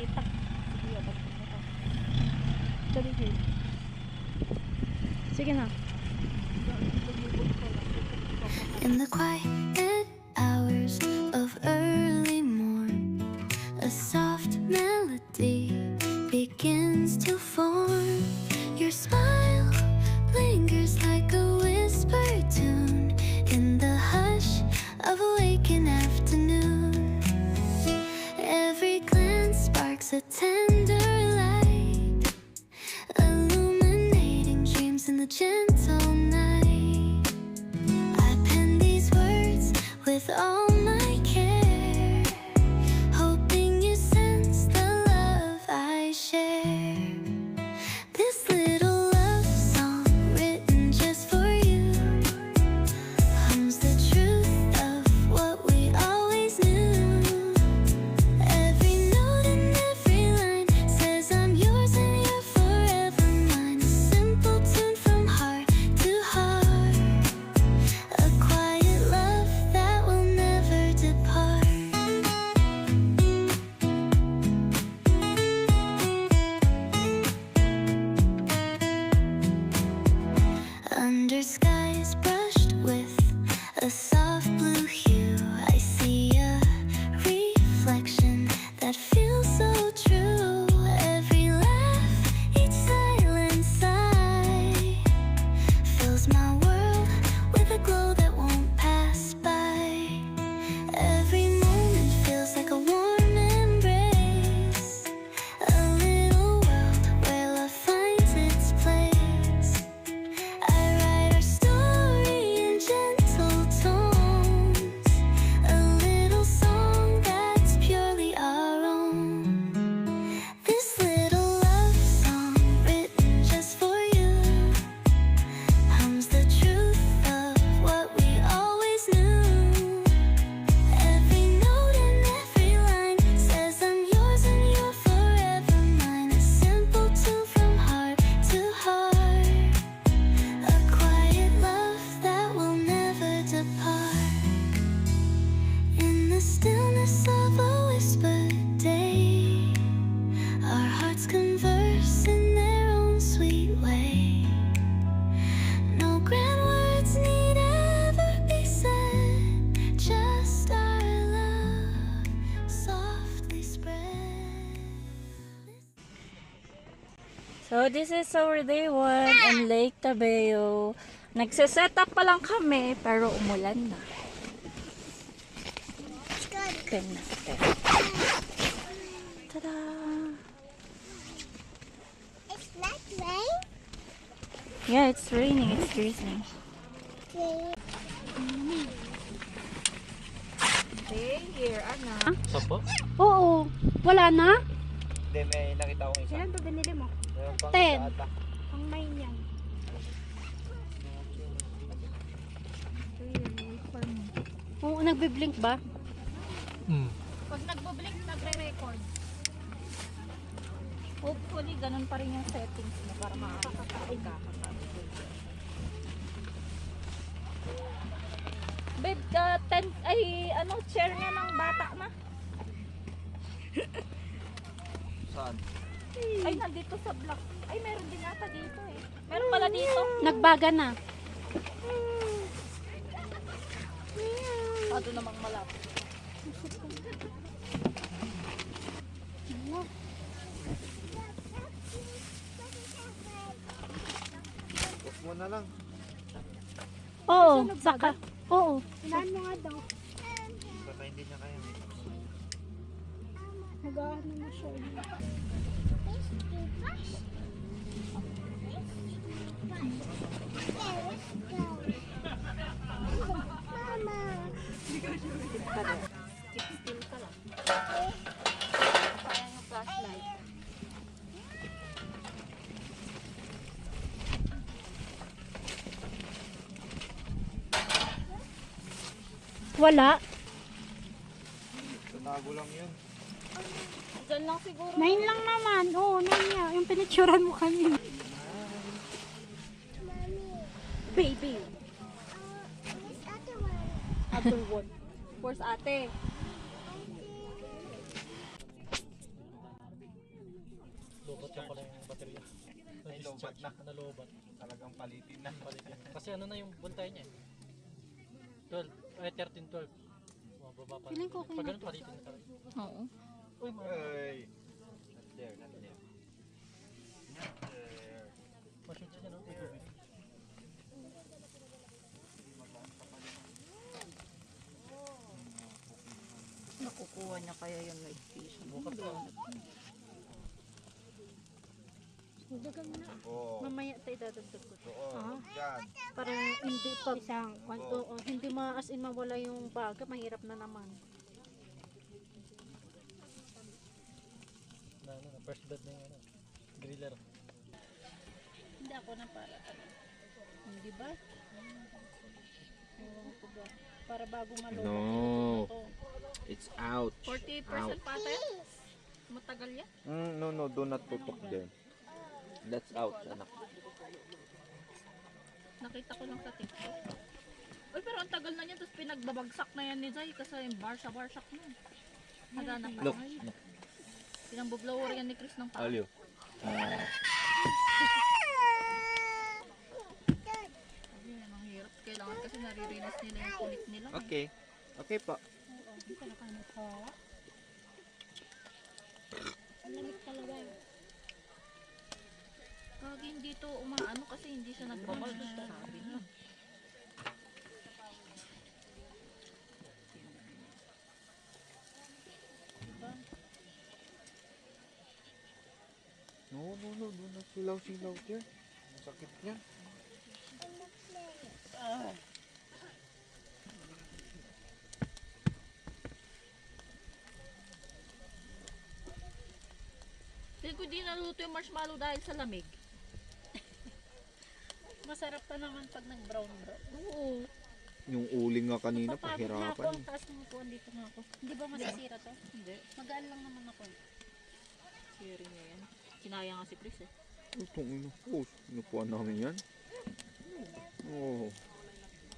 kita. Sige, abot ko na to. Dali, Jay. Sige na. In the quiet hours of early morn, a soft melody begins to form. Your smile lingers like a whispered tune in the hush of a waking afternoon. Every glance sparks a tender light, illuminating dreams in the gentle night. I pen these words with all my care, hoping you sense the love I share. This little love song written just for you hums the truth of what we always knew. Every note and every line says I'm yours and you're forever mine. A simple tune from heart to heart, a quiet love that will never depart. Under skies brushed with a soft blue hue, I see a reflection that feels so true. Every laugh, each silent sigh fills my world with a glow that won't pass by. Every moment feels like a warm embrace, a little world where love finds its place. I write our story in gentle tones, a little song that's purely our own. This little love song written just for you hums the truth of what we always knew. Every note and every line says I'm yours and you're forever mine. A simple tune from heart to heart, a quiet love that will never depart. In the stillness of a whispered day, our hearts converse in their own sweet way. No grand words need ever be said, just our love softly spread. So, this is our day 1 in Lake Tabeo. Nagsiset up pa lang kami, pero umulan na. Pen natin. Tada! It's not rain. Yeah, it's raining. It's drizzling. Stay here, Ana. Sapa? Oo. Wala na? Hindi, may nakita akong isa. Ilan to binili mo? Meron pang 10. isa ata. Ang may niyan. Oo, nagbiblink ba? Pag nagbo-blink, nagre-record. Hopefully, ganun pa rin yung settings mo para makakakain ka. Babe, chair niya ng bata na. Saan? Ay, nandito sa block. Ay, meron din ata dito eh. Meron pala dito. Nagbaga na. Masyado namang malapit. Huwag mo na lang. Oo, saka. Oo. Ilan mo nga daw. Baka hindi niya kaya. Nag-ano na siya. Mama. Keep still ka lang. Sayang yung flashlight. Wala. Tatago lang yun. Diyan lang siguro. 9 lang naman. Oo, 9 nga. Yung pinicturan mo kanina. Baby. This other one. Other one. Where's ate? Nalobat na. Nalobat. Talagang palitin na. Palitin. Kasi ano na yung buntay niya eh. 12, ay 13, 12. Bumababa pa. Feeling ko okay Pag na ganun palitin na talaga. Oo. Uy, mga. Ay. Not there, not there. Not there. Mashoot siya no? May tubig. Nakukuha niya kaya yung light fish. Bukas ka. Dagan mo na. Oo. Mamaya tayo dadagdag ko. Oo. Yan. Para hindi pag isang kwanto, hindi as in mawala yung baga, mahirap na naman. Na first blood na yung ano. Griller. Hindi ako na para ano. Hindi ba? Ewan ko ba? Para bago malubog. No. Ito. It's out. 40% pa tayo? Matagal yan? No, do not tutok there. That's out, anak. Nakita ko lang sa TikTok. Uy, pero ang tagal na niya, tapos pinagbabagsak na yan ni Zay kasi yung barsak na. Nagana pa. Look. Pinambublower yan ni Chris ng tao. Alio. Ayun, ang hirap. Kailangan kasi naririnis nila yung kulit nila. Okay. Okay po. Hindi ka nakamit ko. Ang lamig talaga. Kagi hindi to umaano kasi hindi siya nagbabal. Sabi na. Diba? No, do not silaw there. Ang sakit niya. Hindi ko di naluto yung marshmallow dahil sa lamig. Masarap pa naman pag nag-brown. Oo. Yung uling nga kanina, Napapagod na ako, pahirapan. ang taas ng upuan dito nga ako. Hindi ba masisira to? Hindi. Magaan lang naman ako. Sharing niya yan. Sinayang nga si Chris eh. Itong inupos. Inupuan namin yan. Oh.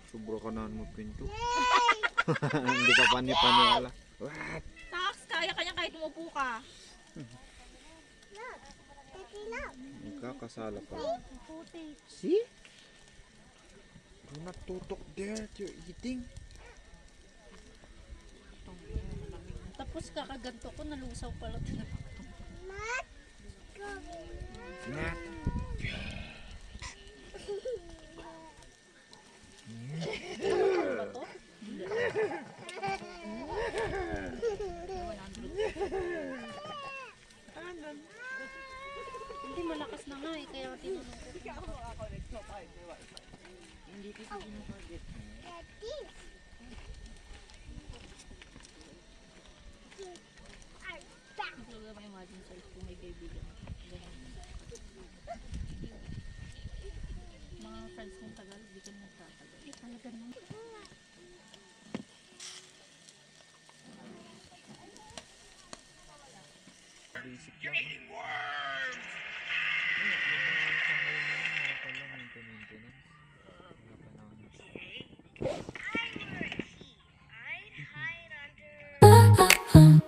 Sobra ka na mo pinto. Hindi ka pani-paniwala. What? Tax, kaya kanya kahit umupo ka. Nagkakasala pa. Ang puti. See? Do not tutok there. You're eating. Tapos kakaganto ko, nalusaw pala talaga. Nat. Ano ba to? Hindi. Hindi, malakas na nga eh, kaya tinanong ko. Hindi ko naman imagine sa kung may kaibigan. Ganun. Mga friends mong tagal, hindi ka na nagtatagal. Talaga naman. Basic lang. You're eating worms! Yung mga sa ngayon na lang, mga pala maintenance. Mga panahon. I hide under.